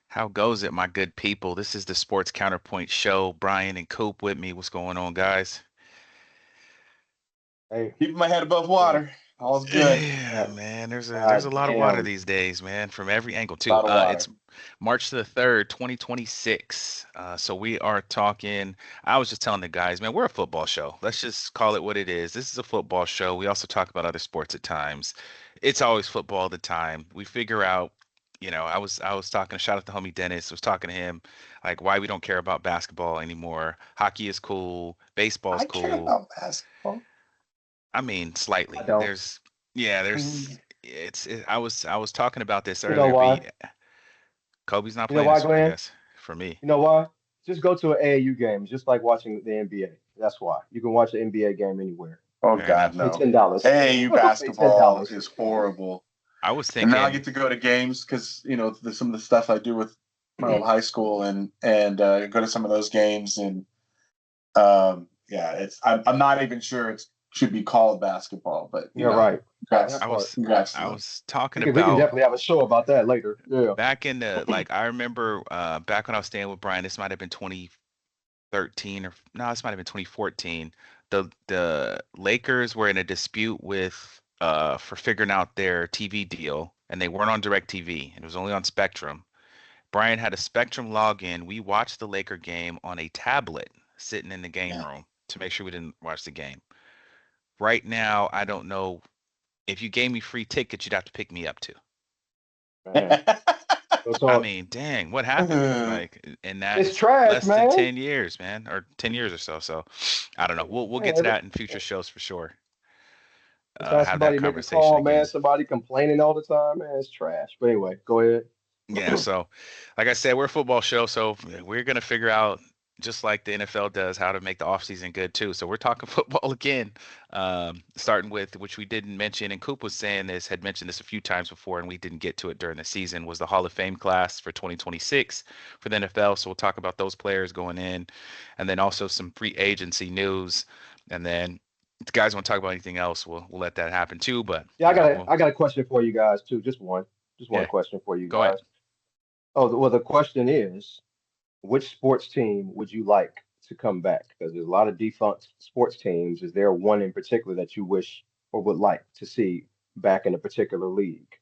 How goes it, my good people? This is the Sports Counterpoint show. Brian and Coop with me. What's going on, guys? Hey, Keeping my head above yeah, water. All's good. Yeah, man. man. There's a God lot of water damn, these days, man, from every angle a too. lot of water. It's March the 3rd, 2026. So we are talking. I was just telling the guys, man, we're a football show. Let's just call it what it is. This is a football show. We also talk about other sports at times. It's always football all the time. We figure out, I was talking. Shout out to homie Dennis. Was talking to him, like why we don't care about basketball anymore. Hockey is cool. Baseball's I care cool. about basketball. I mean, I slightly. don't. Yeah, Mm. I was talking about this You know earlier. why? Kobe's not You know playing why, this year, I Glenn? guess, for me. You know why? Just go to an AAU game. It's just like watching the NBA. That's why. You can watch the NBA game anywhere. Oh Fair God, enough. Pay no. $10. AAU Pay ten basketball dollars. is horrible. I was And now I get thinking, to go to games because some of the stuff I do with my old high school and go to some of those games and yeah, I'm not even sure it should be called basketball, but You're right. I That part. was congrats to I them. was talking We can about definitely have a show about that later. Yeah. back in the like I remember back when I was staying with Brian. This might have been 2013 or no, this might have been 2014. The Lakers were in a dispute with for figuring out their TV deal, and they weren't on DirecTV. It was only on Spectrum. Brian had a Spectrum login. We watched the Laker game on a tablet sitting in the game Yeah. room to make sure we didn't watch the game. Right now, I don't know if you gave me free tickets, you'd have to pick me up too. Man. I So mean, dang, what happened? Like in that it's trash, less than man. 10 years, man, or 10 years or so. So I don't know. We'll get to Man, that in future shows for sure. every time Have that somebody make a conversation call, man, again. somebody complaining all the time, man, it's trash. But anyway, go ahead. Yeah, so like I said, we're a football show, so we're gonna figure out just like the NFL does how to make the offseason good too. So we're talking football again, starting with which we didn't mention, and Coop was saying this, had mentioned this a few times before, and we didn't get to it during the season. Was the Hall of Fame class for 2026 for the NFL? So we'll talk about those players going in, and then also some free agency news, and then if the guys want to talk about anything else, we'll let that happen too. But Yeah, well, I got a question for you guys too. Just one yeah, question for you go ahead. guys. Oh, well, the question is, which sports team would you like to come back? Because there's a lot of defunct sports teams. Is there one in particular that you wish or would like to see back in a particular league?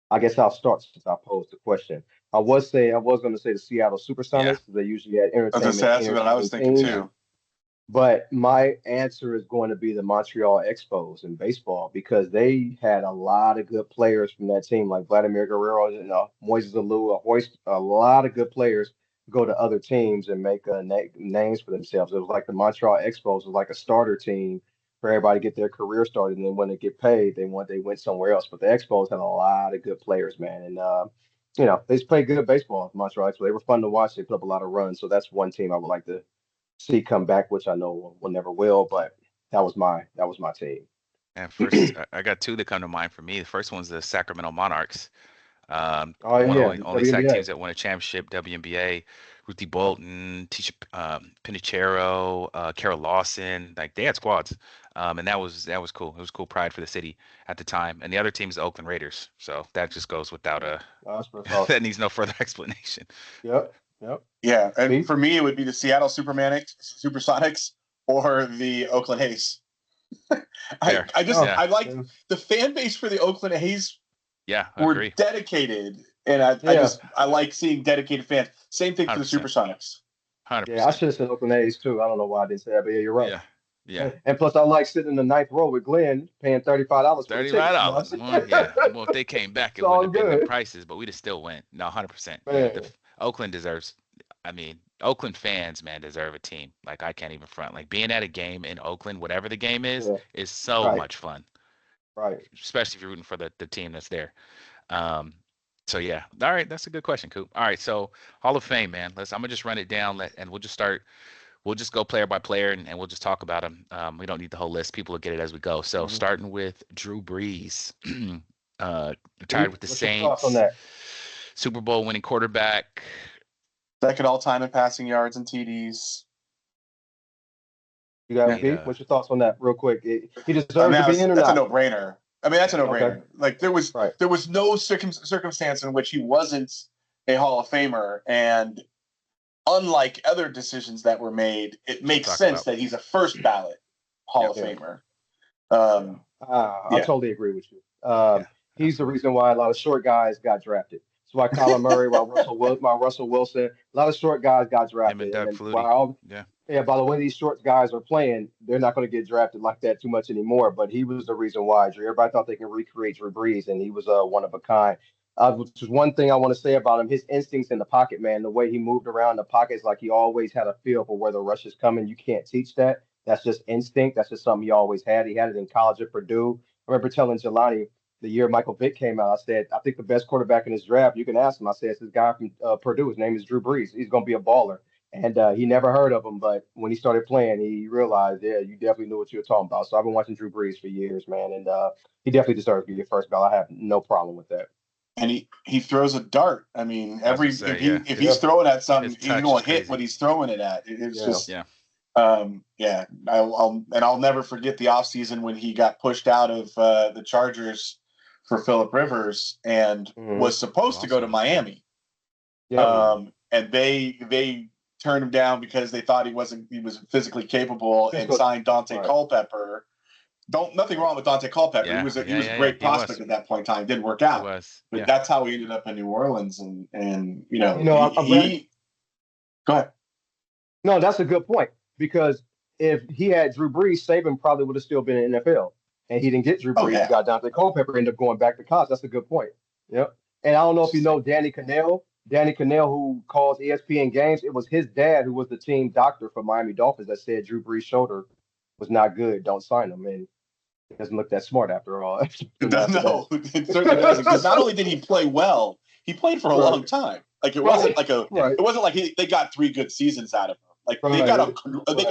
I guess I'll start since I posed the question. I was going to say the Seattle Yeah, SuperSonics because they usually had I was gonna say that's what I was entertaining thinking teams. yeah. too. But my answer is going to be the Montreal Expos in baseball because they had a lot of good players from that team, like Vladimir Guerrero, Moises Alou, a lot of good players go to other teams and make names for themselves. It was like the Montreal Expos was like a starter team for everybody to get their career started, and then when they get paid, they went somewhere else. But the Expos had a lot of good players, man, and they just played good baseball. Montreal Expos, they were fun to watch. They put up a lot of runs, so that's one team I would like to see come back, which I know will never will. But that was my team. And first, I got two that come to mind for me. The first one's the Sacramento Monarchs. Oh One yeah, only SAC WNBA. teams that won a championship, WNBA. Ruthie Bolton, Tisha Pinichero, Carol Lawson, like they had squads, and that was cool. It was cool pride for the city at the time. And the other team is the Oakland Raiders, so that just goes without a That's pretty awesome. that needs no further explanation. Yep, yep. Yeah, and Beef. for me, it would be the Seattle Supersonics, or the Oakland Hayes. Fair, Oh, I like yeah, the fan base for the Oakland Hayes yeah, I were agree, dedicated, and yeah, I like seeing dedicated fans. Same thing for hundred the percent, Supersonics. hundred yeah. I percent. should have said Oakland A's too. I don't know why I didn't say that, but yeah, you're right. Yeah, yeah. And plus, I like sitting in the ninth row with Glenn, paying $35 for the $35. tickets. No, Well, yeah. Well, if they came back, it's it wouldn't all have been them good, prices, but we'd have still went. No, 100%. man. Oakland deserves. I mean, Oakland fans, man, deserve a team. Like I can't even front. Like being at a game in Oakland, whatever the game Yeah, is so right, much fun. right. Especially if you're rooting for the team that's there. Um, so yeah. All right, that's a good question, Coop. All right, so Hall of Fame, man. I'm gonna just run it down, and we'll just start. We'll just go player by player, and we'll just talk about them. We don't need the whole list. People will get it as we go. So Hmm. starting with Drew Brees, retired Beef. with the What's your thoughts on Saints, that? Super Bowl winning quarterback. Second all time in passing yards and TDs. You got Yeah, Made beef. a What's your thoughts on that, real quick? He I deserves mean to be in or that's a not? no brainer. I mean that's a no Okay, brainer. Like right. there was no circumstance in which he wasn't a Hall of Famer. And unlike other decisions that were made, it makes sense that he's a first ballot Hall of Famer. I totally agree with you. He's the reason why a lot of short guys got drafted. That's why Kyler Murray, why Russell Wilson, a lot of short guys got drafted. Him and Doug Flutie. By the way these short guys are playing, they're not going to get drafted like that too much anymore. But he was the reason why. Everybody thought they could recreate Drew Brees, and he was one of a kind. Which is one thing I want to say about him: his instincts in the pocket, man. The way he moved around the pockets, like he always had a feel for where the rush is coming. You can't teach that. That's just instinct. That's just something he always had. He had it in college at Purdue. I remember telling Jelani the year Michael Vick came out, I said, I think the best quarterback in this draft, you can ask him. I said, it's this guy from Purdue. His name is Drew Brees. He's going to be a baller. And he never heard of him. But when he started playing, he realized, yeah, you definitely knew what you were talking about. So I've been watching Drew Brees for years, man. And he definitely deserves to be your first ballot. I have no problem with that. And he throws a dart. I mean, if he's throwing at something, he's going to hit what he's throwing it at. It's just I'll never forget the offseason when he got pushed out of the Chargers for Phillip Rivers and was supposed to go to Miami. And they turned him down because they thought he was physically capable and signed Dante Culpepper. Nothing wrong with Dante Culpepper. He was a great prospect at that point in time. Didn't work out. But that's how he ended up in New Orleans. And go ahead. No, that's a good point. Because if he had Drew Brees, Saban probably would have still been in the NFL. And he didn't get Drew Brees. He got Dante Culpepper, ended up going back to college. That's a good point. Yep. And I don't know if you know Danny Cannell. Danny Cannell, who calls ESPN games, it was his dad who was the team doctor for Miami Dolphins that said Drew Brees' shoulder was not good. Don't sign him. And he doesn't look that smart after all. No, it certainly doesn't. Because not only did he play well, he played for a long time. Like it wasn't like it wasn't like they got 3 good seasons out of him. Like they got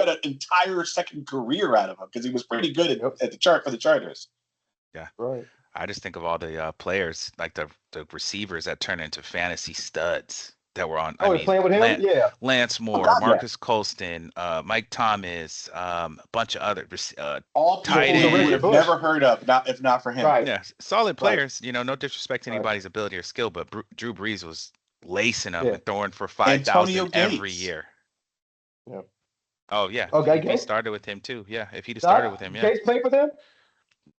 an entire second career out of him because he was pretty good at the chart for the Chargers. Yeah, right. I just think of all the players, like the receivers that turned into fantasy studs that were on. Playing with him, Lance Moore, Marcus Colston, Mike Thomas, a bunch of other all tight ends would have never heard of, if not for him. Right. Yeah, solid players. Right. No disrespect to anybody's ability or skill, but Drew Brees was lacing them and throwing for 5,000 every year. Yeah. Oh yeah. Okay. He started with him too. Yeah. If he'd have started with him, Gates played with him.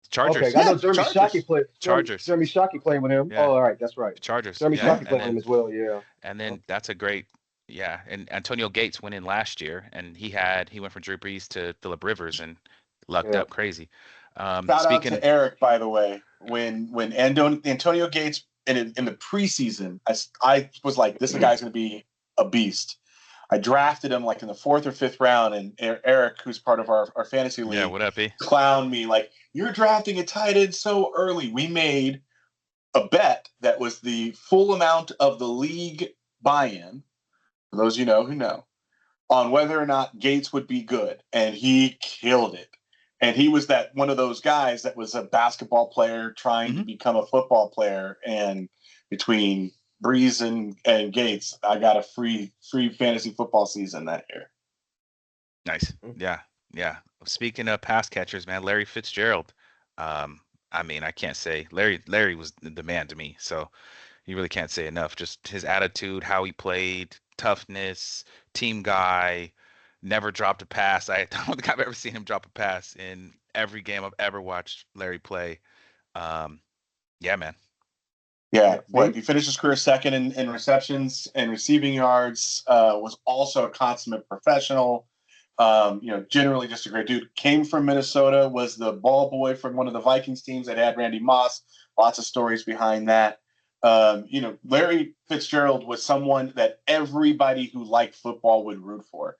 Chargers. Okay. I know Jeremy Shockey played. Chargers. Jeremy Shockey played with him. Yeah. Oh, all right. That's right. Chargers. Jeremy Shockey played with him as well. Yeah. And then that's a great. Yeah. And Antonio Gates went in last year, and he went from Drew Brees to Phillip Rivers and lucked up crazy. Shout out to Eric, by the way, when Antonio Gates in the preseason, I was like, this guy's going to be a beast. I drafted him like in the 4th or 5th round, and Eric, who's part of our fantasy league, what up, clowned me like, you're drafting a tight end so early. We made a bet that was the full amount of the league buy-in, for those who know, on whether or not Gates would be good, and he killed it. And he was one of those guys that was a basketball player trying to become a football player, and between Brees and Gates, I got a free fantasy football season that year. Nice. Yeah. Speaking of pass catchers, man, Larry Fitzgerald. I can't say Larry was the man to me. So you really can't say enough. Just his attitude, how he played, toughness, team guy, never dropped a pass. I don't think I've ever seen him drop a pass in every game I've ever watched Larry play. Yeah, man. Yeah, he finished his career second in receptions and receiving yards. Was also a consummate professional. Generally just a great dude. Came from Minnesota. Was the ball boy from one of the Vikings teams that had Randy Moss. Lots of stories behind that. Larry Fitzgerald was someone that everybody who liked football would root for.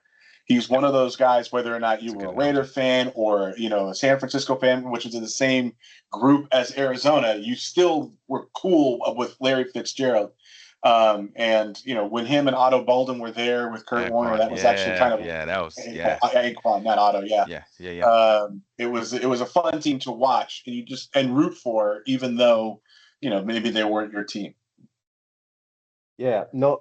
He's one of those guys, whether or not you were a Raider fan or, a San Francisco fan, which was in the same group as Arizona, you still were cool with Larry Fitzgerald. When him and Otto Bolden were there with Kurt Warner, that was actually kind of Aquan, not Otto. Yeah. It was a fun team to watch and root for, even though, maybe they weren't your team. Yeah, no,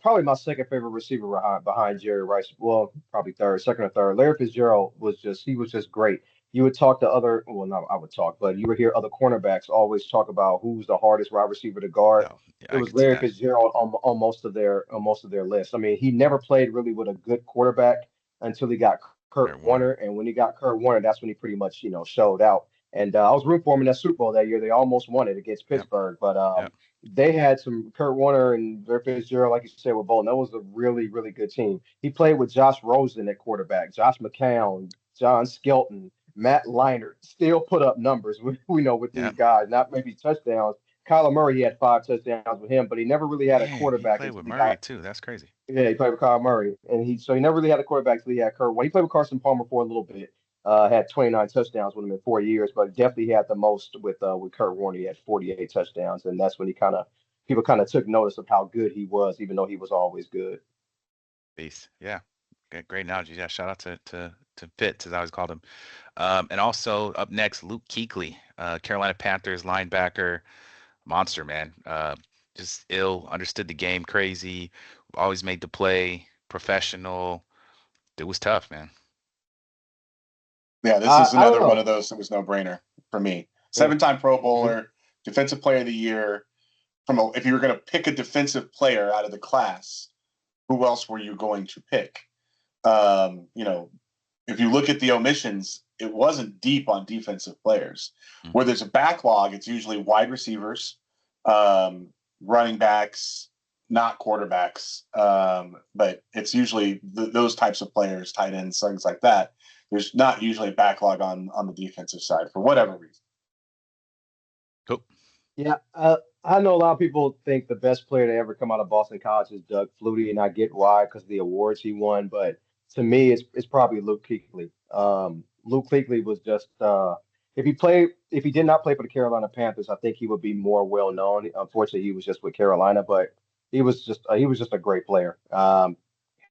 probably my second favorite receiver behind Jerry Rice. Well, probably second or third. Larry Fitzgerald was just great. you would talk to other, well, not I would talk, but you would hear other cornerbacks always talk about who's the hardest wide receiver to guard. Oh, yeah, It I was could see Larry that. Fitzgerald on most of their lists. I mean, he never played really with a good quarterback until he got Kurt Kurt Warner. Warner, and when he got Kurt Warner, that's when he pretty much showed out. And I was rooting for him in that Super Bowl that year. They almost won it against Yep. Pittsburgh, but Yep. they had some Kurt Warner and Larry Fitzgerald, like you said, with Bolton. That was a really, really good team. He played with Josh Rosen at quarterback, Josh McCown, John Skelton, Matt Leinart. Still put up numbers. We know with these Yep. guys, not maybe touchdowns. Kyler Murray, he had 5 touchdowns with him, but he never really had a Dang, he quarterback played until with he Murray got. too. That's crazy. Yeah, he played with Kyler Murray, and he never really had a quarterback until he had Kurt. Well, he played with Carson Palmer for a little bit. Had 29 touchdowns with him in 4 years, but definitely had the most with Kurt Warner. He had 48 touchdowns, and that's when people kind of took notice of how good he was, even though he was always good. Beast. Yeah. Great analogy. Yeah. Shout out to Fitz, as I always called him. And also up next, Luke Kuechly, Carolina Panthers linebacker, monster man. Just ill, understood the game, crazy, always made the play, professional. It was tough, man. Yeah, this is I don't another one know. of those that was no brainer for me. Yeah. 7-time Pro Mhm. Bowler, Defensive Player of the Year. If you were going to pick a defensive player out of the class, who else were you going to pick? You know, if you look at the omissions, it wasn't deep on defensive players. Mm. Where there's a backlog, it's usually wide receivers, um, running backs, not quarterbacks, but it's usually those types of players, tight ends, things like that. There's not usually a backlog on the defensive side for whatever reason. Cool. Yeah, I know a lot of people think the best player to ever come out of Boston College is Doug Flutie, and I get why because of the awards he won. But to me, it's probably Luke Kuechly. Luke Kuechly was just if he did not play for the Carolina Panthers, I think he would be more well known. Unfortunately, he was just with Carolina, but he was just a great player.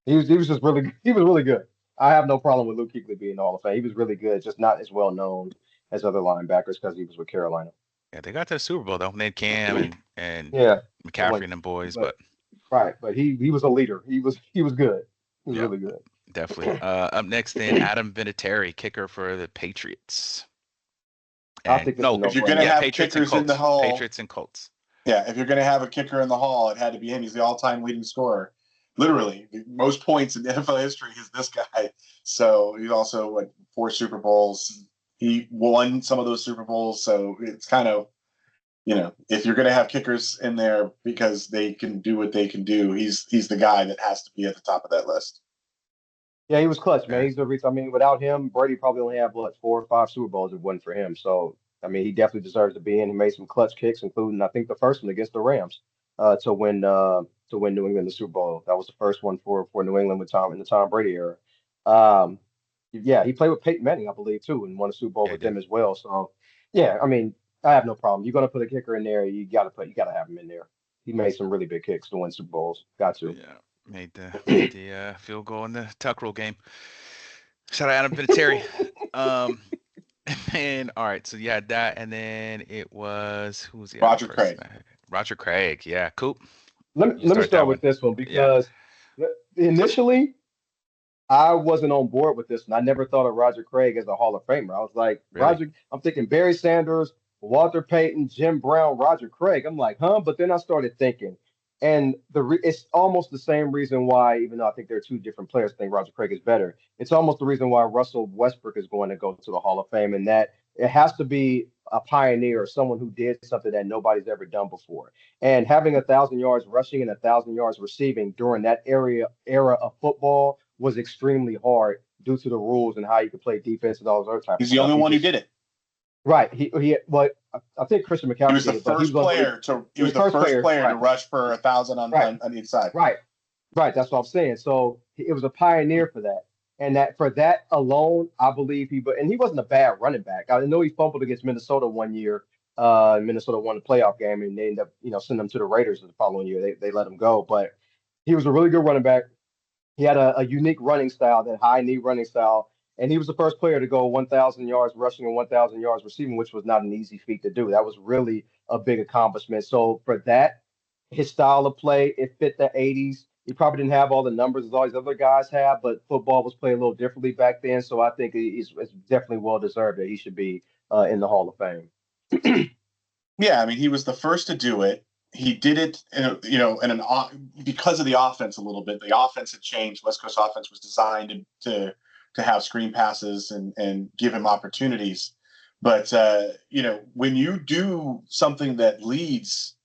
He was just he was really good. I have no problem with Luke Kuechly being in the Hall of Fame. He was really good, just not as well known as other linebackers because he was with Carolina. Yeah, they got to the Super Bowl though. Ned Cam and Yeah, but McCaffrey and them boys, but but right, but he was a leader. He was good. He was yeah, really good. definitely. Up next, then Adam Vinatieri, kicker for the Patriots. I And think it's a no, If you're going to no-brainer. yeah, have Patriots and kickers in the Colts. hall, Patriots and Colts. yeah, if you're going to have a kicker in the hall, it had to be him. He's the all-time leading scorer. Literally, most points in NFL history is this guy. So he's also what 4 Super Bowls. He won some of those Super Bowls, so it's kind of if you're going to have kickers in there because they can do what they can do, he's the guy that has to be at the top of that list. Yeah, he was clutch, man. Yeah, He's the reason. I mean, without him, Brady probably only had what 4 or 5 Super Bowls if it wasn't for him. So I mean, he definitely deserves to be in. He made some clutch kicks, including I think the first one against the Rams to win New England the Super Bowl. That was the first one for New England with Tom in the Tom Brady era. Um, yeah, he played with Peyton Manning, I believe, too, and won a Super Bowl yeah, I with did. them as well. So yeah, I mean, I have no problem. You're gonna put a kicker in there, you gotta have him in there. He made some really big kicks to win Super Bowls. Got to. Yeah, made the field goal in the tuck rule game. Shout out Adam Vinatieri. Um, and all right, so you had that, and then it was who was the other Roger person? Craig. Roger Craig. Yeah, Coop. Let me You let me start that start with one. this one Yeah, because initially I wasn't on board with this, and I never thought of Roger Craig as a Hall of Famer. I was like, really. Roger, I'm thinking Barry Sanders, Walter Payton, Jim Brown, Roger Craig. I'm like, huh? But then I started thinking, and it's almost the same reason why, even though I think they're two different players, I think Roger Craig is better. It's almost the reason why Russell Westbrook is going to go to the Hall of Fame, and that it has to be a pioneer or someone who did something that nobody's ever done before. And having 1,000 yards rushing and 1,000 yards receiving during that era of football was extremely hard due to the rules and how you could play defense and all those other type of He's the stuff. only He one who just did it. right. He well, I think Christian He McCaffrey was the did it, but he was first on player to. He he was was the first first player. player to Right, rush for 1,000 right, on each side. right, right. That's what I'm saying. So it was a pioneer for that. And that for that alone, I believe and he wasn't a bad running back. I know he fumbled against Minnesota one year. Minnesota won the playoff game and they ended up, sending him to the Raiders the following year. They let him go. But he was a really good running back. He had a unique running style, that high knee running style, and he was the first player to go 1,000 yards rushing and 1,000 yards receiving, which was not an easy feat to do. That was really a big accomplishment. So for that, his style of play, it fit the '80s. He probably didn't have all the numbers as all these other guys have, but football was played a little differently back then. So I think it's definitely well deserved that he should be in the Hall of Fame. Yeah, I mean, he was the first to do it. He did it, because of the offense a little bit. The offense had changed. West Coast offense was designed to have screen passes and give him opportunities. But when you do something that leads,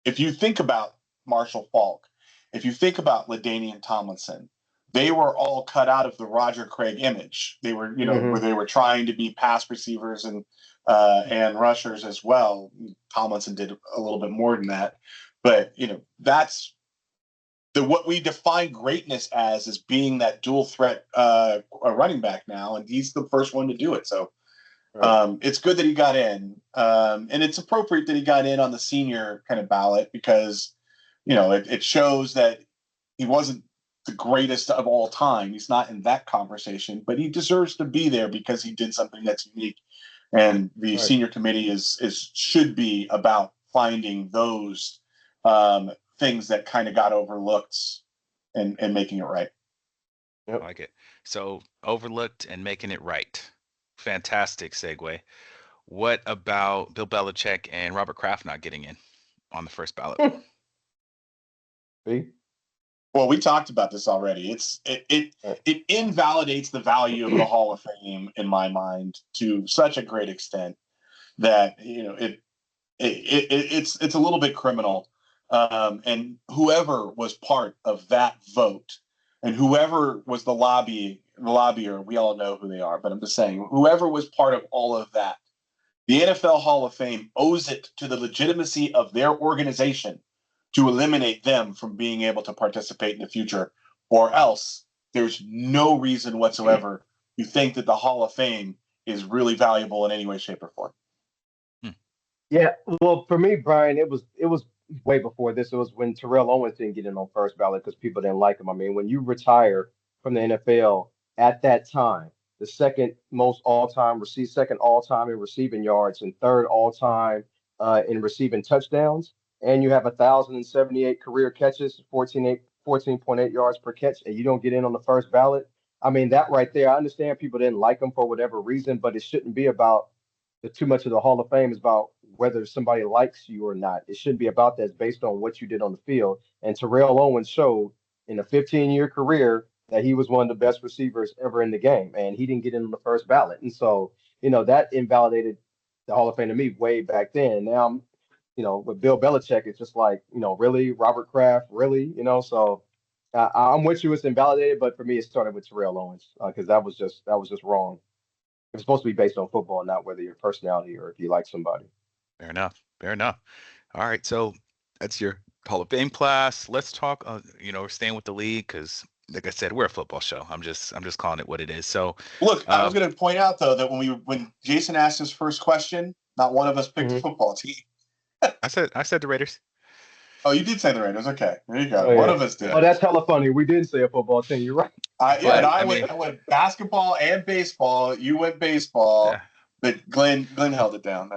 if you think about Marshall Faulk, if you think about LaDainian Tomlinson, they were all cut out of the Roger Craig image. They were, where they were trying to be pass receivers and rushers as well. Tomlinson did a little bit more than that, but that's what we define greatness as is being that dual threat running back now, and he's the first one to do it. So it's good that he got in, and it's appropriate that he got in on the senior kind of ballot because it shows that he wasn't the greatest of all time. He's not in that conversation, but he deserves to be there because he did something that's unique. And the senior committee should be about finding those things that kind of got overlooked and making it right. Yep. I like it. So overlooked and making it right. Fantastic segue. What about Bill Belichick and Robert Kraft not getting in on the first ballot? See? Well, we talked about this already. It invalidates the value of the Hall of Fame in my mind to such a great extent that it's a little bit criminal. And whoever was part of that vote, and whoever was the lobbyer, we all know who they are. But I'm just saying, whoever was part of all of that, the NFL Hall of Fame owes it to the legitimacy of their organization to eliminate them from being able to participate in the future, or else there's no reason whatsoever to think that the Hall of Fame is really valuable in any way, shape, or form. Yeah, well, for me, Brian, it was way before this. It was when Terrell Owens didn't get in on first ballot because people didn't like him. I mean, when you retire from the NFL at that time, the second all time in receiving yards and third all time in receiving touchdowns, and you have 1,078 career catches, 14.8 yards per catch, and you don't get in on the first ballot. I mean, that right there, I understand people didn't like him for whatever reason, but it shouldn't be about too much of the Hall of Fame is about whether somebody likes you or not. It shouldn't be about that. It's based on what you did on the field. And Terrell Owens showed in a 15-year career that he was one of the best receivers ever in the game, and he didn't get in on the first ballot. And so, that invalidated the Hall of Fame to me way back then. Now, with Bill Belichick, it's just like, really, Robert Kraft, really, So I'm with you. It's invalidated, but for me, it started with Terrell Owens because that was just wrong. It's supposed to be based on football, not whether your personality or if you like somebody. Fair enough. Fair enough. All right. So that's your Hall of Fame class. Let's talk. We're staying with the league because, like I said, we're a football show. I'm just calling it what it is. So look, I was going to point out though that when Jason asked his first question, not one of us picked a football team. I said the Raiders. Oh, you did say the Raiders. Okay, there you go. Oh, one of us did. Oh, that's hella funny. We did say a football team. You're right. I went basketball and baseball. You went baseball, yeah. But Glenn held it down.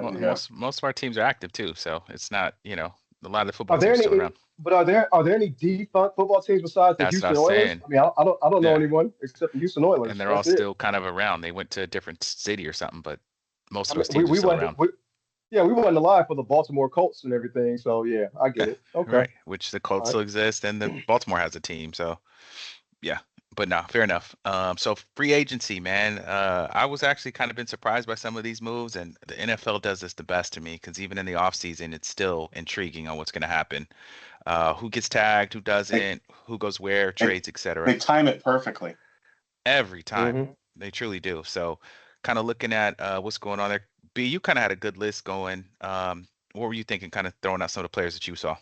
Most of our teams are active too, so it's not a lot of the football teams still around. But are there any defunct football teams besides the Houston Oilers? Saying. I mean, I don't know anyone except the Houston Oilers. And they're all still kind of around. They went to a different city or something, but most of those teams are still around. We wasn't alive for the Baltimore Colts and everything, so yeah, I get it. Okay. Right, which the Colts still exist, and the Baltimore has a team, so yeah. But no, fair enough. So free agency, man. I was actually kind of been surprised by some of these moves, and the NFL does this the best to me because even in the offseason, it's still intriguing on what's going to happen. Who gets tagged, who doesn't, who goes where, trades, etc. They time it perfectly. Every time. They truly do. So kind of looking at what's going on there. B, you kind of had a good list going. What were you thinking, kind of throwing out some of the players that you saw?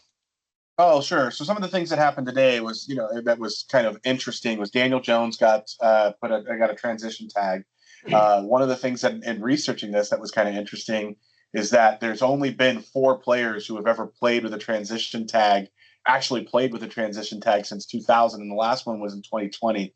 Oh, sure. So some of the things that happened today was, that was kind of interesting was Daniel Jones got a transition tag. One of the things that in researching this that was kind of interesting is that there's only been 4 players who have ever played with a transition tag, actually played with a transition tag since 2000, and the last one was in 2020.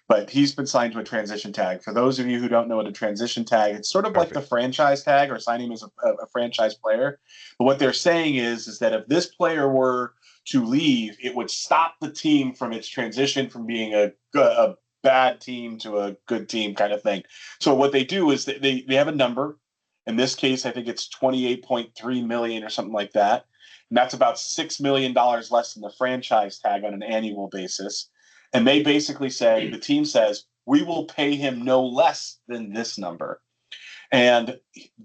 But he's been signed to a transition tag. For those of you who don't know what a transition tag, it's sort of like the franchise tag or signing him as a franchise player. But what they're saying is that if this player were to leave, it would stop the team from its transition from being a bad team to a good team kind of thing. So what they do is they have a number. In this case, I think it's $28.3 million or something like that. And that's about $6 million less than the franchise tag on an annual basis. And they basically say, the team says, we will pay him no less than this number. And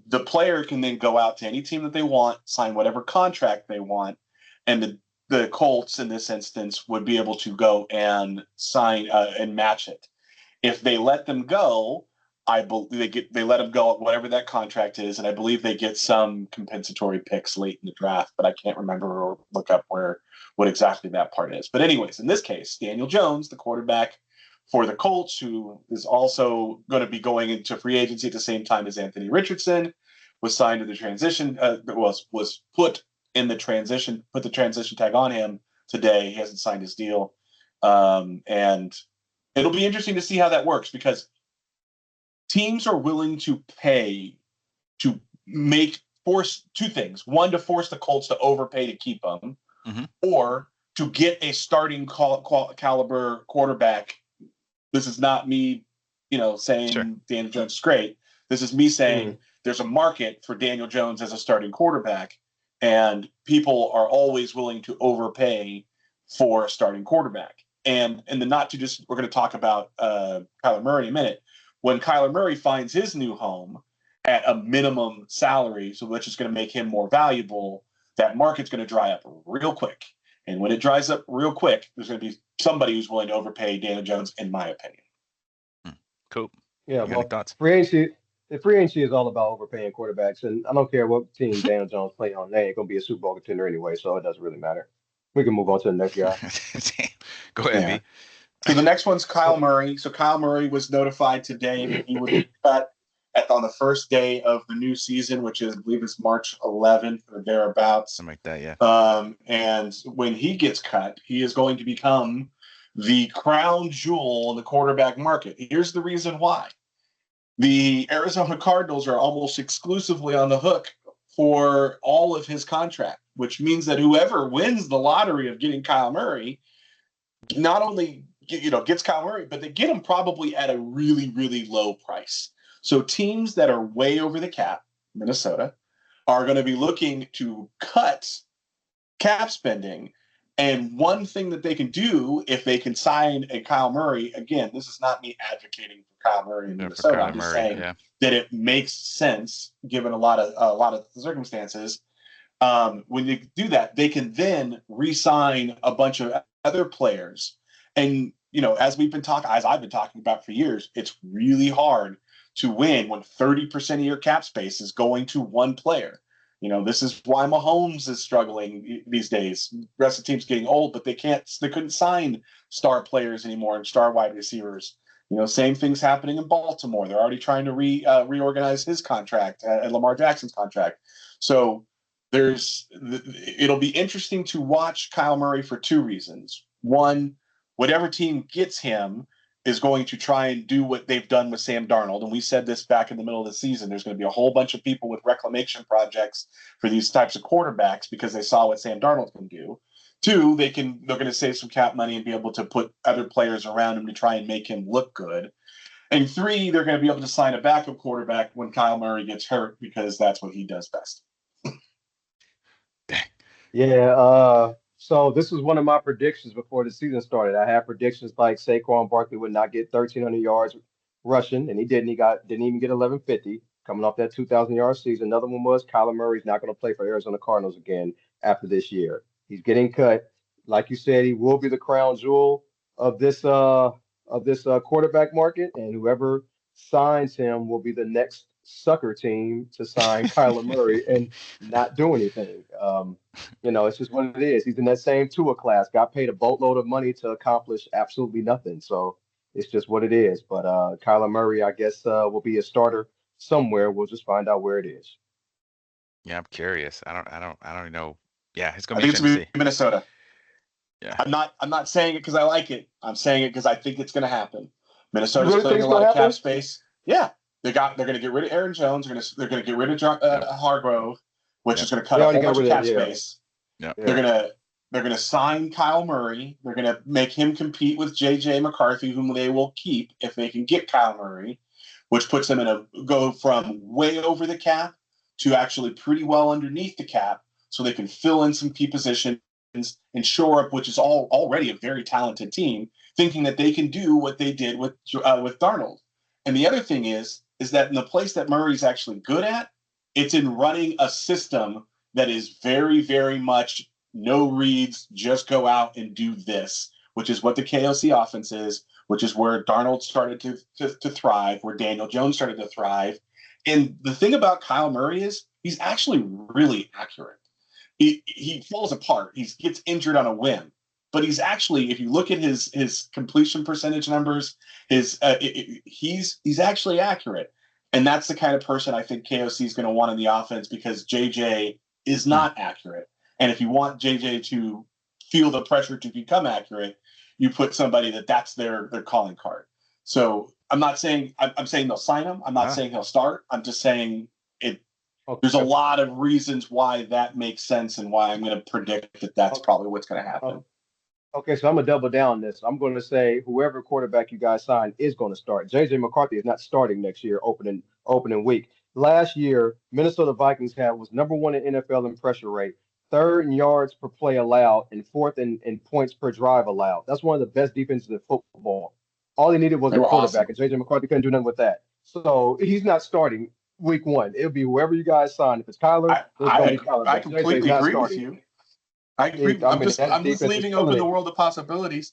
the player can then go out to any team that they want, sign whatever contract they want. And the Colts, in this instance, would be able to go and sign and match it. If they let them go, I believe they let them go at whatever that contract is, and I believe they get some compensatory picks late in the draft, but I can't remember or look up what exactly that part is. But anyways, in this case, Daniel Jones, the quarterback for the Colts, who is also going to be going into free agency at the same time as Anthony Richardson, was signed to the transition. Was put the transition tag on him today. He hasn't signed his deal, and it'll be interesting to see how that works because teams are willing to pay to force two things. One, to force the Colts to overpay to keep them, or to get a starting caliber quarterback. This is not me, saying Sure. Daniel Jones is great. This is me saying there's a market for Daniel Jones as a starting quarterback, and people are always willing to overpay for a starting quarterback. And we're going to talk about Kyler Murray in a minute. When Kyler Murray finds his new home at a minimum salary, so which is going to make him more valuable, that market's going to dry up real quick. And when it dries up real quick, there's going to be somebody who's willing to overpay Daniel Jones, in my opinion. Cool. Yeah, well, free agency is all about overpaying quarterbacks, and I don't care what team Daniel Jones play on. They ain't going to be a Super Bowl contender anyway, so it doesn't really matter. We can move on to the next guy. Go ahead, B. So the next one's Kyle Murray. So Kyle Murray was notified today that he would be cut on the first day of the new season, which is, I believe, it's March 11th or thereabouts. Something like that, yeah. And when he gets cut, he is going to become the crown jewel in the quarterback market. Here's the reason why. The Arizona Cardinals are almost exclusively on the hook for all of his contract, which means that whoever wins the lottery of getting Kyle Murray not only gets Kyle Murray, but they get him probably at a really, really low price. So teams that are way over the cap, Minnesota, are going to be looking to cut cap spending. And one thing that they can do if they can sign a Kyle Murray, again, this is not me advocating for Kyle Murray in Minnesota. I'm just saying that it makes sense given a lot of circumstances. When you do that, they can then re-sign a bunch of other players. And, as I've been talking about for years, it's really hard to win when 30% of your cap space is going to one player. This is why Mahomes is struggling these days. The rest of the team's getting old, but they couldn't sign star players anymore and star wide receivers. Same thing's happening in Baltimore. They're already trying to reorganize his contract and Lamar Jackson's contract. So it'll be interesting to watch Kyle Murray for two reasons. One, whatever team gets him is going to try and do what they've done with Sam Darnold. And we said this back in the middle of the season. There's going to be a whole bunch of people with reclamation projects for these types of quarterbacks because they saw what Sam Darnold can do. Two, they're going to save some cap money and be able to put other players around him to try and make him look good. And three, they're going to be able to sign a backup quarterback when Kyle Murray gets hurt because that's what he does best. Yeah, so this was one of my predictions before the season started. I had predictions like Saquon Barkley would not get 1,300 yards rushing, and he didn't. He didn't even get 1,150 coming off that 2,000-yard season. Another one was Kyler Murray's not going to play for Arizona Cardinals again after this year. He's getting cut. Like you said, he will be the crown jewel of this quarterback market, and whoever signs him will be the next sucker team to sign Kyler Murray and not do anything. It's just what it is. He's in that same Tua class, got paid a boatload of money to accomplish absolutely nothing. So it's just what it is. But Kyler Murray, I guess, will be a starter somewhere. We'll just find out where it is. Yeah, I'm curious. I don't even know. Yeah, it's I gonna be think it's interesting to see. Minnesota. Yeah. I'm not saying it because I like it. I'm saying it because I think it's going to happen. Minnesota's clearing a lot of cap space. Yeah, they're going to get rid of Aaron Jones. They're going to get rid of Hargrove, which is going to cut a whole bunch of cap space. Yep. They're going to They're going to sign Kyle Murray. They're going to make him compete with J.J. McCarthy, whom they will keep if they can get Kyle Murray, which puts them in a go from way over the cap to actually pretty well underneath the cap, so they can fill in some key positions and shore up, which is already a very talented team, thinking that they can do what they did with Darnold. And the other thing is that in the place that Murray's actually good at, it's in running a system that is very, very much no reads, just go out and do this, which is what the KOC offense is, which is where Darnold started to thrive, where Daniel Jones started to thrive. And the thing about Kyle Murray is he's actually really accurate. He falls apart. He gets injured on a whim. But he's actually, if you look at his completion percentage numbers, he's actually accurate. And that's the kind of person I think KOC is going to want in the offense, because JJ is not accurate. And if you want JJ to feel the pressure to become accurate, you put somebody that's their calling card. So I'm not saying I'm saying they'll sign him. I'm not saying he'll start. I'm just saying it. Okay. There's a lot of reasons why that makes sense, and why I'm going to predict that that's probably what's going to happen. Okay, so I'm going to double down on this. I'm going to say whoever quarterback you guys sign is going to start. J.J. McCarthy is not starting next year, opening week. Last year, Minnesota Vikings was number one in NFL in pressure rate, third in yards per play allowed, and fourth in points per drive allowed. That's one of the best defenses in football. All he needed was a quarterback, and J.J. McCarthy couldn't do nothing with that. So he's not starting week one. It'll be whoever you guys sign. If it's Kyler, it's going to be Kyler. I completely agree with you. I agree. I'm just leaving open the world of possibilities.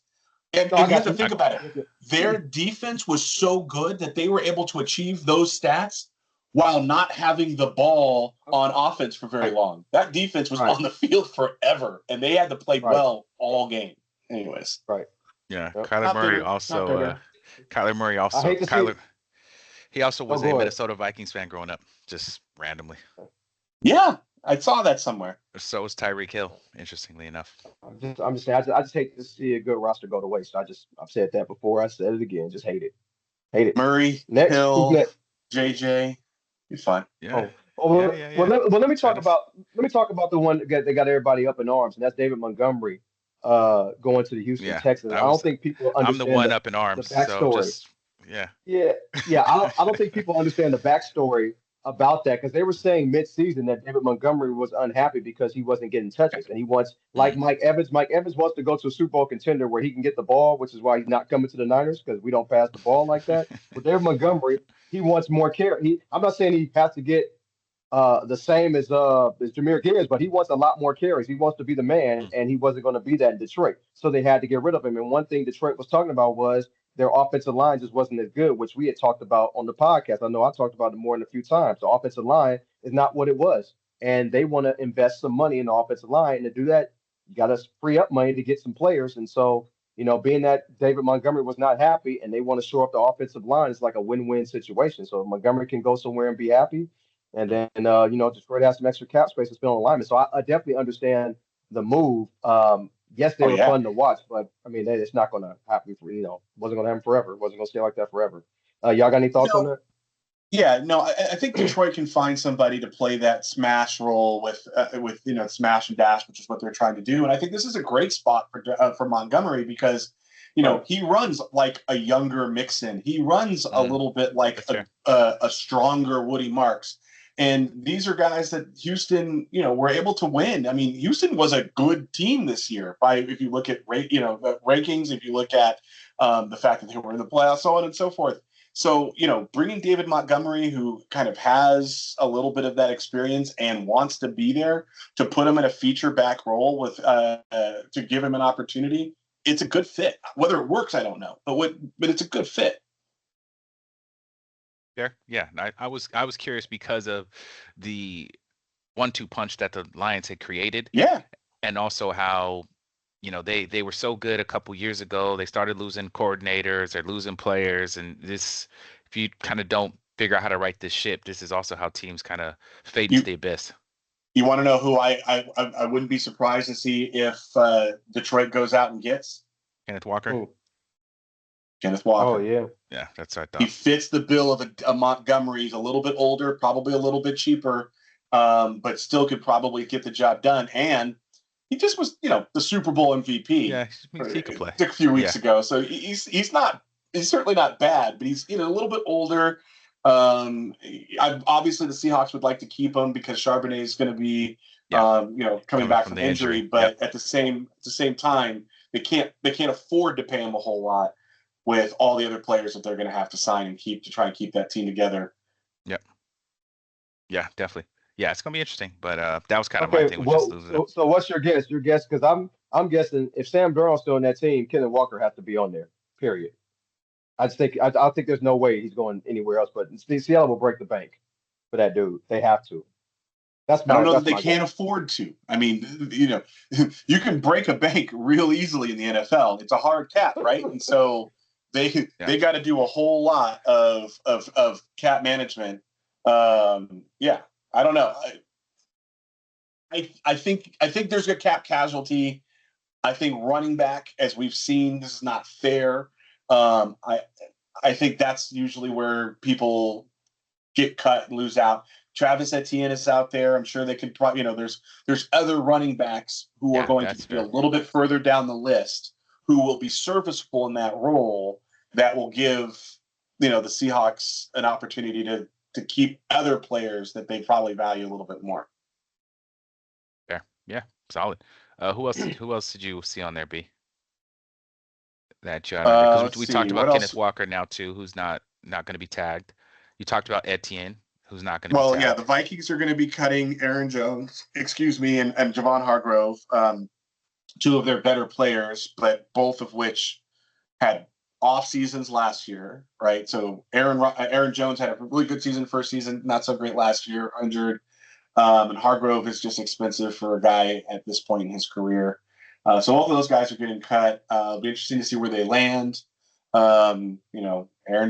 And you have to think about it. Their defense was so good that they were able to achieve those stats while not having the ball on offense for very long. That defense was on the field forever, and they had to play well all game. Anyways. Right. Yeah. Kyler Murray also. He also was a Minnesota Vikings fan growing up, just randomly. Yeah. I saw that somewhere. So was Tyreek Hill, interestingly enough. I'm just saying, I just hate to see a good roster go to waste. I've said that before. I said it again. Just hate it. Hate it. Murray, next, Hill, JJ, you're fine. Yeah. Well, let me talk about the one that got everybody up in arms, and that's David Montgomery going to the Houston Texans. I don't think people understand. I'm the one up in arms. The backstory. So Yeah. I don't think people understand the backstory about that, because they were saying mid-season that David Montgomery was unhappy because he wasn't getting touches, and he wants, like Mike Evans wants to go to a Super Bowl contender where he can get the ball, which is why he's not coming to the Niners, because we don't pass the ball like that. But David Montgomery, he wants more carry. I'm not saying he has to get the same as Jahmyr Gibbs, but he wants a lot more carries. He wants to be the man, and he wasn't going to be that in Detroit, so they had to get rid of him. And one thing Detroit was talking about was their offensive line just wasn't as good, which we had talked about on the podcast. I know I talked about it more than a few times. The offensive line is not what it was, and they want to invest some money in the offensive line. And to do that, you got to free up money to get some players. And so, being that David Montgomery was not happy and they want to shore up the offensive line, it's like a win-win situation. So Montgomery can go somewhere and be happy, and then Detroit has some extra cap space to spend on alignment. So I definitely understand the move. Yes, they were fun to watch, but I mean, it's not going to happen for wasn't going to happen forever. It wasn't going to stay like that forever. Y'all got any thoughts on that? Yeah, no, I think Detroit can find somebody to play that smash role with smash and dash, which is what they're trying to do. And I think this is a great spot for Montgomery, because he runs like a younger Mixon. He runs a little bit like a stronger Woody Marks. And these are guys that Houston, were able to win. I mean, Houston was a good team this year if you look at rankings, if you look at the fact that they were in the playoffs, so on and so forth. So, bringing David Montgomery, who kind of has a little bit of that experience and wants to be there, to put him in a feature back role with to give him an opportunity, it's a good fit. Whether it works, I don't know, but it's a good fit. Yeah. I was curious because of the 1-2 punch that the Lions had created. Yeah. And also how, they were so good a couple years ago. They started losing coordinators, they're losing players. And this, if you kind of don't figure out how to right this ship, this is also how teams kind of fade into the abyss. You want to know who I wouldn't be surprised to see if Detroit goes out and gets? Kenneth Walker. Ooh. Kenneth Walker. Oh, yeah. Yeah, that's what I thought. He fits the bill of a Montgomery. He's a little bit older, probably a little bit cheaper, but still could probably get the job done. And he just was, the Super Bowl MVP Yeah, he could play. a few weeks Yeah. ago. So he's certainly not bad, but he's a little bit older. Obviously the Seahawks would like to keep him because Charbonnet is going to be, coming back from the injury. But at the same time, they can't afford to pay him a whole lot with all the other players that they're going to have to sign and keep to try and keep that team together. Yep. Yeah, definitely. Yeah, it's gonna be interesting. But that was kind of my thing with just losing him. So what's your guess? Your guess, because I'm guessing if Sam Darnold's still on that team, Kenneth Walker has to be on there. Period. I think there's no way he's going anywhere else. But Seattle will break the bank for that dude. They have to. I don't know that they can't afford to. I mean, you can break a bank real easily in the NFL. It's a hard cap, right? And so they got to do a whole lot of cap management. I don't know. I think there's a cap casualty. I think running back, as we've seen, this is not fair. I think that's usually where people get cut and lose out. Travis Etienne is out there. I'm sure they could probably, there's other running backs who are going to be a little bit further down the list who will be serviceable in that role that will give, the Seahawks an opportunity to keep other players that they probably value a little bit more. Yeah, solid. Who else did you see on there, B? That you because we talked about Kenneth Walker now too, who's not going to be tagged. You talked about Etienne, who's not going to be tagged. Well, yeah, the Vikings are going to be cutting Aaron Jones, and Javon Hargrove, two of their better players, but both of which had off seasons last year, right? So Aaron Jones had a really good season first season, not so great last year, injured. And Hargrove is just expensive for a guy at this point in his career. So both of those guys are getting cut. It'll be interesting to see where they land. Aaron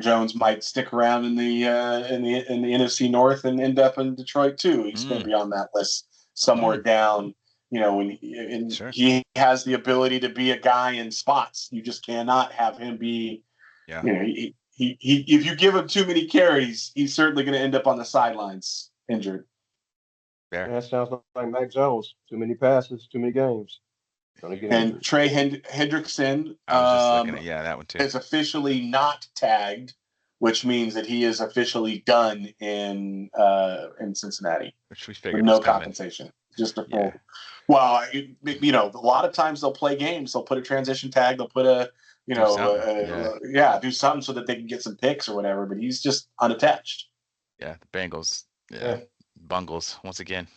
Jones might stick around in the NFC North and end up in Detroit too. He's going to be on that list somewhere down. He has the ability to be a guy in spots. You just cannot have him be. Yeah. He if you give him too many carries, he's certainly going to end up on the sidelines injured. Yeah, that sounds like Mac Jones. Too many passes, too many games. And Trey Hendrickson, I was just looking at that one too. Is officially not tagged, which means that he is officially done in Cincinnati. Which we figured with no compensation, just a full. Yeah. Well, a lot of times they'll play games. They'll put a transition tag. They'll put do something so that they can get some picks or whatever. But he's just unattached. Yeah, the Bengals. Yeah. Bungles once again.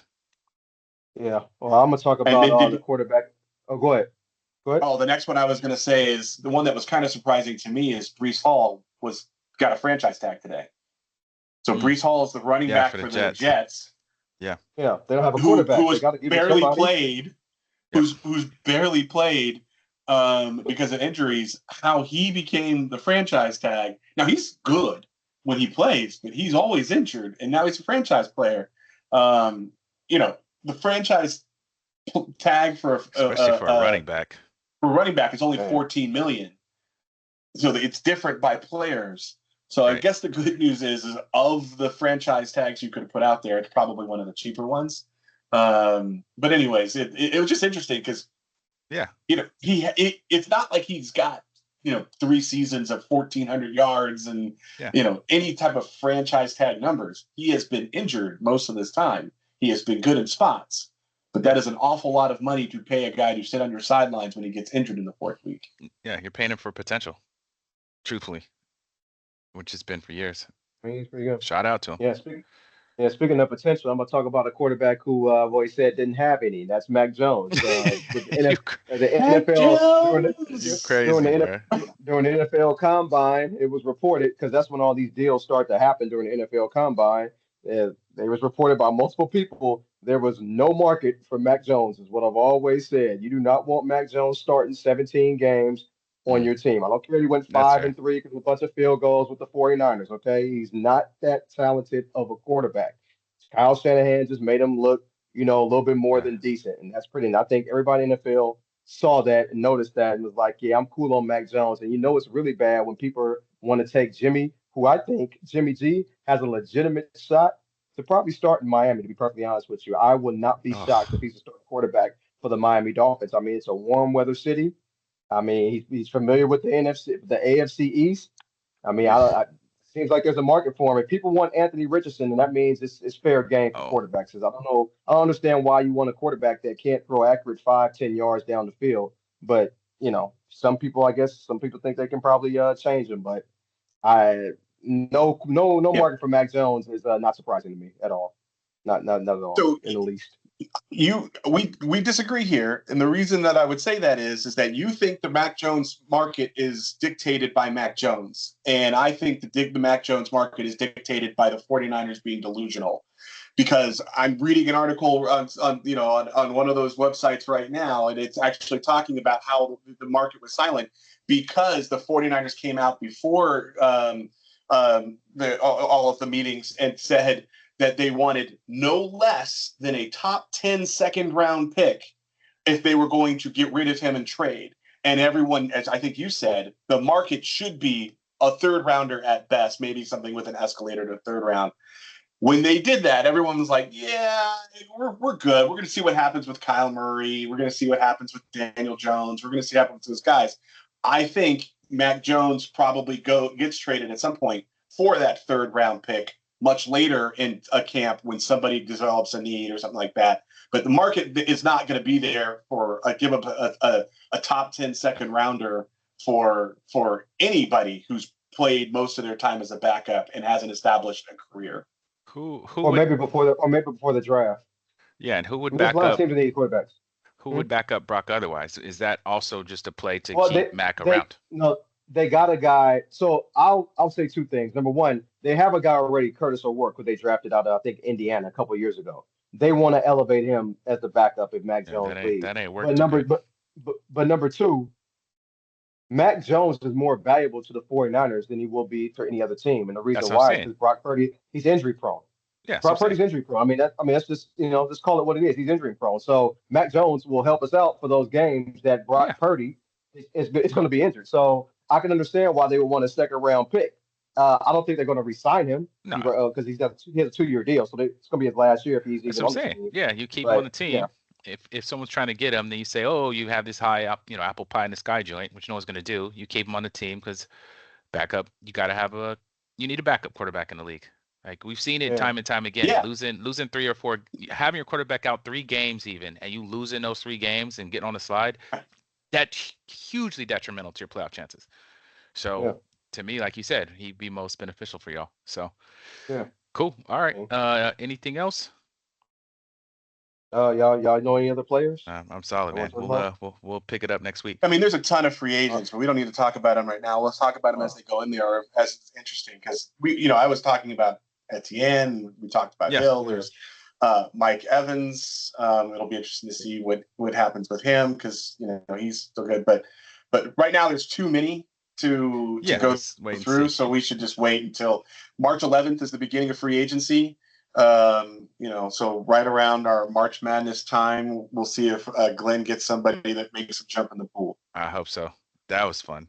Yeah. Well, I'm gonna talk about the quarterback. Oh, go ahead. Oh, the next one I was going to say is the one that was kind of surprising to me is Breece Hall got a franchise tag today. So Breece Hall is the running back for the Jets. Yeah. Yeah. They don't have a quarterback. Who's barely played because of injuries. How he became the franchise tag. Now he's good when he plays, but he's always injured, and now he's a franchise player. The franchise tag for especially for a running back. For running back, it's only $14 million. So it's different by players. So I guess the good news is of the franchise tags you could have put out there, it's probably one of the cheaper ones. But anyways, it was just interesting because it's not like he's got 3 seasons of 1,400 yards and any type of franchise tag numbers. He has been injured most of this time. He has been good in spots. But that is an awful lot of money to pay a guy to sit on your sidelines when he gets injured in the 4th week. Yeah, you're paying him for potential, truthfully, which has been for years. I mean, he's pretty good. Shout out to him. Yeah, speaking of potential, I'm going to talk about a quarterback who he said didn't have any. That's Mac Jones. The NFL during the NFL Combine, it was reported, because that's when all these deals start to happen during the NFL Combine. It was reported by multiple people. There was no market for Mac Jones, is what I've always said. You do not want Mac Jones starting 17 games on your team. I don't care if he went 5-3 because of a bunch of field goals with the 49ers, okay? He's not that talented of a quarterback. Kyle Shanahan just made him look, a little bit more than decent, and that's pretty. And I think everybody in the NFL saw that and noticed that and was like, yeah, I'm cool on Mac Jones. And it's really bad when people want to take Jimmy, who I think Jimmy G has a legitimate shot to probably start in Miami, to be perfectly honest with you. I would not be shocked if he's a starting quarterback for for the Miami Dolphins. I mean, it's a warm weather city. I mean, he's familiar with the AFC East. I mean, seems like there's a market for him. If people want Anthony Richardson, then that means it's fair game for Oh, quarterbacks. 'Cause I don't know, I don't understand why you want a quarterback that can't throw accurate 5, 10 yards down the field. But I guess some people think they can probably change him. But I no Yeah. market for Mac Jones is not surprising to me at all. Not at all So in the least. we disagree here, and the reason that I would say that is that you think the Mac Jones market is dictated by Mac Jones, and I think the Mac Jones market is dictated by the 49ers being delusional. Because I'm reading an article on one of those websites right now, and it's actually talking about how the market was silent because the 49ers came out before all of the meetings and said that they wanted no less than a top 10 second round pick if they were going to get rid of him and trade. And everyone, as I think you said, the market should be a third rounder at best, maybe something with an escalator to third round. When they did that, everyone was like, yeah, we're good. We're going to see what happens with Kyle Murray. We're going to see what happens with Daniel Jones. We're going to see what happens with those guys. I think Mac Jones probably gets traded at some point for that third round pick much later in a camp when somebody develops a need or something like that. But the market is not going to be there for give up a top 10 second rounder for anybody who's played most of their time as a backup and hasn't established a career. who Or would maybe before the draft. yeah, and who would There's a back lot of up teams that need quarterbacks. who Hmm? would back up Brock otherwise? Is that also just a play to Well, keep Mac they around? no they got a guy. So I'll say two things. Number one, they have a guy already, Curtis O'Rourke, who they drafted out of I think Indiana a couple of years ago. They want to elevate him as the backup if Mac Yeah, Jones leaves. that ain't But worked too number good. but number two, Mac Jones is more valuable to the 49ers than he will be for any other team. And the That's reason what I'm why is saying. because Brock Purdy, he's injury prone. Yeah, that's what I'm Brock saying. Purdy's injury prone. That's just just call it what it is. He's injury prone. So Mac Jones will help us out for those games that Yeah. Brock Purdy is going to be injured. So I can understand why they would want a second round pick. I don't think they're going to re-sign him No, because he has a 2 year deal, so it's going to be his last year if he's that's even what I'm on the saying. team. Yeah, you keep him on the But yeah, team. If someone's trying to get him, then you say, oh, you have this high up, apple pie in the sky joint, which no one's going to do. You keep him on the team because backup, you got to you need a backup quarterback in the league. Like we've seen it yeah, time and time again. Yeah. Losing 3 or 4, having your quarterback out 3 games even, and you losing those 3 games and getting on the slide, that's hugely detrimental to your playoff chances. So yeah, to me, like you said, he'd be most beneficial for y'all. So yeah. cool. All right. Yeah. Anything else? Y'all know any other players? I'm solid, I man. want to talk about. We'll pick it up next week. I mean, there's a ton of free Uh, agents, but we don't need to talk about them right now. Let's talk about them as uh, they go in there, or as it's interesting, because I was talking about Etienne. We talked about Yeah. Hill. yeah, There's Mike Evans. It'll be interesting to see what happens with him because he's still good, but right now there's too many to Yeah. go Let's wait and through, see. so we should just wait until March 11th is the beginning of free agency. So right around our March Madness time, we'll see if Glenn gets somebody that makes a jump in the pool. I hope so. That was fun.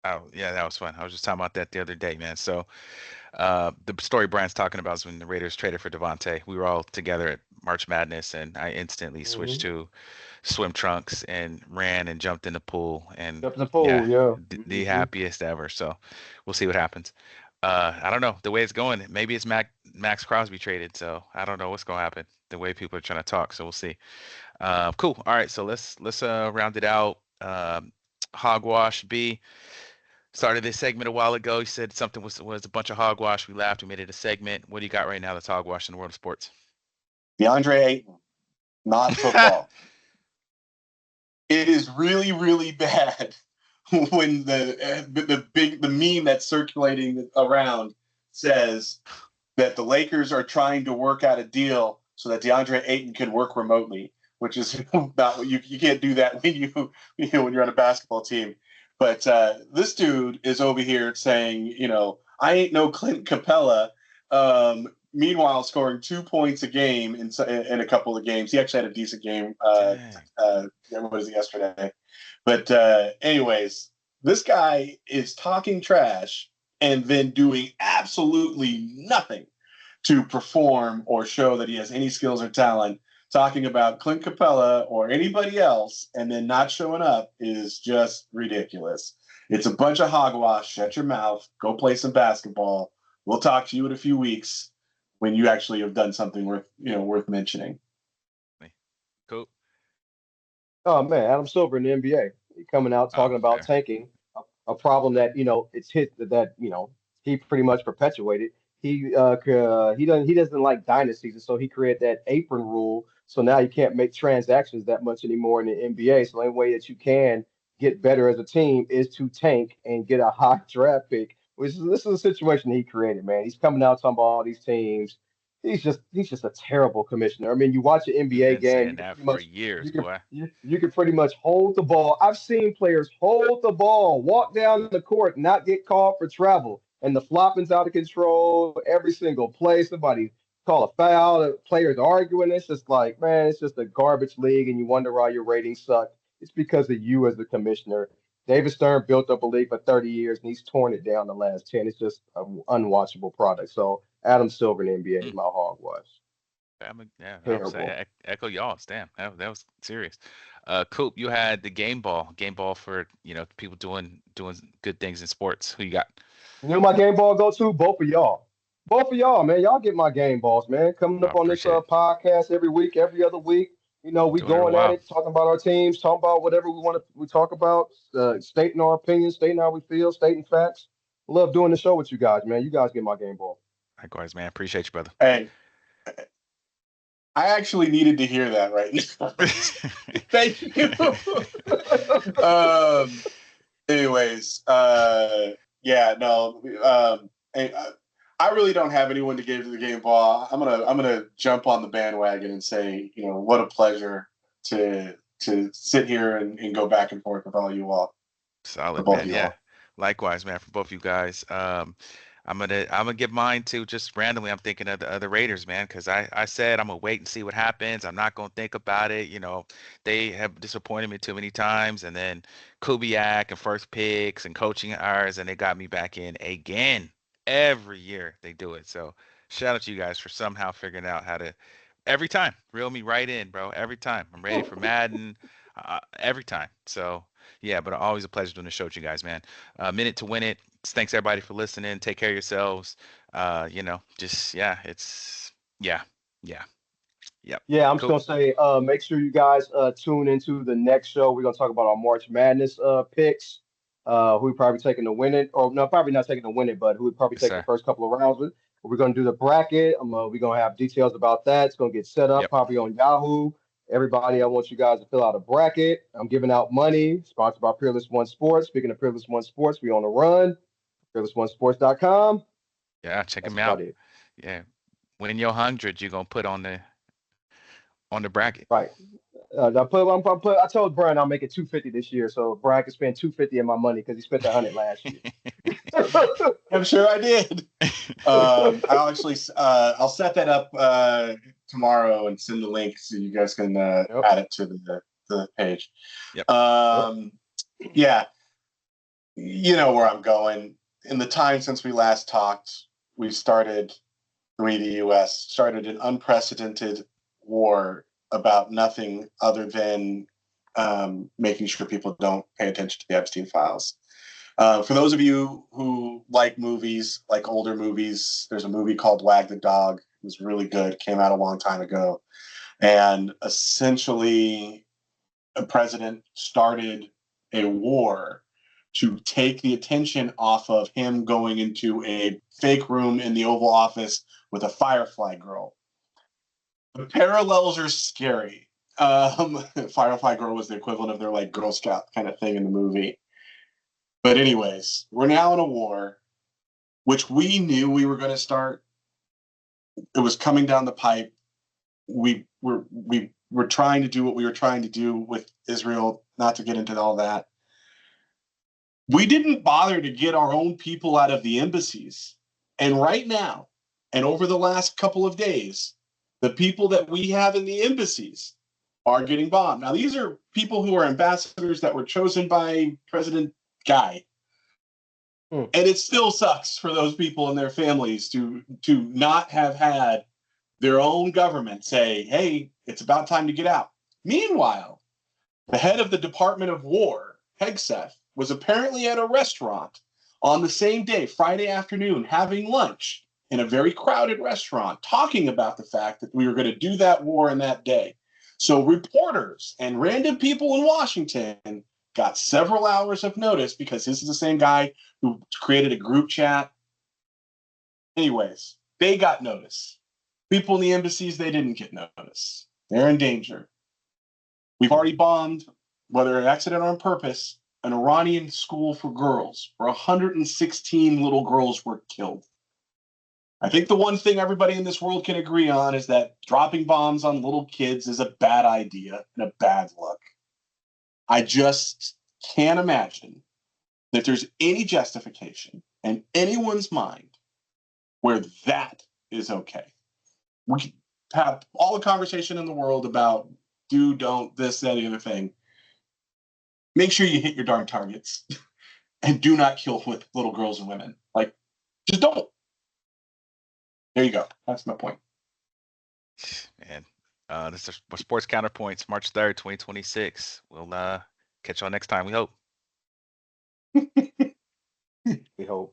Oh yeah, that was fun. I was just talking about that the other day, man. So the story Brian's talking about is when the Raiders traded for Devontae. We were all together at March Madness, and I instantly switched hmm to swim trunks and ran and jumped in the pool, and Up in the yeah, pool, yeah. the hmm happiest ever. So we'll see what happens. I don't know the way it's going. Maybe it's Max Crosby traded, so I don't know what's gonna happen. The way people are trying to talk, so we'll see. Cool. All right, so let's round it out. Hogwash B started this segment a while ago. He said something was a bunch of hogwash. We laughed. We made it a segment. What do you got right now that's hogwash in the world of sports? DeAndre Ayton, not football. It is really, really bad when the meme that's circulating around says that the Lakers are trying to work out a deal so that DeAndre Ayton can work remotely, which is not you can't do that when you're on a basketball team. But this dude is over here saying, I ain't no Clint Capella. Meanwhile, scoring 2 points a game in a couple of games. He actually had a decent game. Dang. What was it yesterday? But anyways, this guy is talking trash and then doing absolutely nothing to perform or show that he has any skills or talent. talking about Clint Capella or anybody else and then not showing up is just ridiculous. It's a bunch of hogwash. Shut your mouth. Go play some basketball. We'll talk to you in a few weeks when you actually have done something worth mentioning. Cool. Oh man, Adam Silver in the NBA, he coming out Oh, talking about fair. tanking, a problem that it's hit that he pretty much perpetuated. He doesn't like dynasties, and so he created that apron rule. So now you can't make transactions that much anymore in the NBA. So the only way that you can get better as a team is to tank and get a high draft pick. This is a situation he created, man. He's coming out talking about all these teams. He's just a terrible commissioner. I mean, you watch an You've NBA been game, saying you can that pretty for much years, you can boy. you can pretty much hold the ball. I've seen players hold the ball, walk down the court, not get called for travel, and the flopping's out of control every single play. Somebody call a foul, the players arguing. It's just like, man, it's just a garbage league, and you wonder why your ratings suck. It's because of you as the commissioner. David Stern built up a league for 30 years, and he's torn it down the last 10. It's just an unwatchable product. So Adam Silver in the NBA is Mm. my hogwash. Yeah, I would Terrible. say echo y'all's. Damn, that was serious. Coop, you had the game ball for people doing good things in sports. Who you got? You know my game ball go to? Both of y'all. Both of y'all, man. Y'all get my game balls, man. Coming I up on this appreciate it. podcast every week, every other week. We Doing it a going at while. it, talking about our teams, talking about whatever we talk about, stating our opinions, stating how we feel, stating facts. Love doing the show with you guys, man. You guys get my game ball. Likewise, man. Appreciate you, brother. Hey, I actually needed to hear that right now. Thank you. Anyways, yeah, no. I really don't have anyone to give to the game ball. I'm gonna jump on the bandwagon and say, what a pleasure to sit here and go back and forth with all you all, for Solid, both of man. you Yeah. all. Likewise, man, for both you guys. I'm gonna give mine to just randomly. I'm thinking of the Raiders, man, because I said I'm gonna wait and see what happens. I'm not gonna think about it. They have disappointed me too many times, and then Kubiak and first picks and coaching hours, and they got me back in again. Every year they do it. So shout out to you guys for somehow figuring out how to every time reel me right in, bro. Every time I'm ready for Madden, every time. So yeah, but always a pleasure doing the show with you guys, man. Minute to win it. Thanks everybody for listening. Take care of yourselves. Just yeah, it's yeah, yeah, yep. Yeah, I'm just Cool. gonna say, make sure you guys tune into the next show. We're gonna talk about our March Madness picks. Who we probably taking to win it, or no, probably not taking to win it, but who we probably Yes, take the sir. first couple of rounds with. We're gonna do the bracket. We're gonna have details about that. It's gonna get set up Yep. probably on Yahoo. Everybody, I want you guys to fill out a bracket. I'm giving out money, sponsored by Peerless One Sports. Speaking of Peerless One Sports, we on the run. PeerlessOneSports.com. Yeah, check That's him about out. it. Yeah. Winning your 100, you're gonna put on the bracket. Right. I told Brian I'll make it 250 this year, so Brian can spend 250 of my money because he spent 100 last year. I'm sure I did. I'll actually I'll set that up tomorrow and send the link so you guys can Yep. add it to the page. Yep. Yeah, you know where I'm going. In the time since we last talked, the U.S. started an unprecedented war about nothing other than making sure people don't pay attention to the Epstein files. For those of you who like movies, like older movies, there's a movie called Wag the Dog. It was really good. Came out a long time ago. And essentially, a president started a war to take the attention off of him going into a fake room in the Oval Office with a Firefly girl. The parallels are scary. Firefly girl was the equivalent of their like Girl Scout kind of thing in the movie. But anyways, we're now in a war, which we knew we were going to start. It was coming down the pipe. We were trying to do what we were trying to do with Israel, not to get into all that. We didn't bother to get our own people out of the embassies. And right now, and over the last couple of days, the people that we have in the embassies are getting bombed. Now, these are people who are ambassadors that were chosen by President Guy. And it still sucks for those people and their families to not have had their own government say, hey, it's about time to get out. Meanwhile, the head of the Department of War, Hegseth, was apparently at a restaurant on the same day, Friday afternoon, having lunch in a very crowded restaurant, talking about the fact that we were going to do that war in that day. So reporters and random people in Washington got several hours of notice because this is the same guy who created a group chat. Anyways, they got notice. People in the embassies, they didn't get notice. They're in danger. We've already bombed, whether an accident or on purpose, an Iranian school for girls where 116 little girls were killed. I think the one thing everybody in this world can agree on is that dropping bombs on little kids is a bad idea and a bad look. I just can't imagine that there's any justification in anyone's mind where that is okay. We can have all the conversation in the world about do, don't, this, that, the other thing. Make sure you hit your darn targets and do not kill with little girls and women. Like, just don't. There you go. That's my point. Man, this is Sports Counterpoints, March 3rd, 2026. We'll catch y'all next time, we hope. We hope.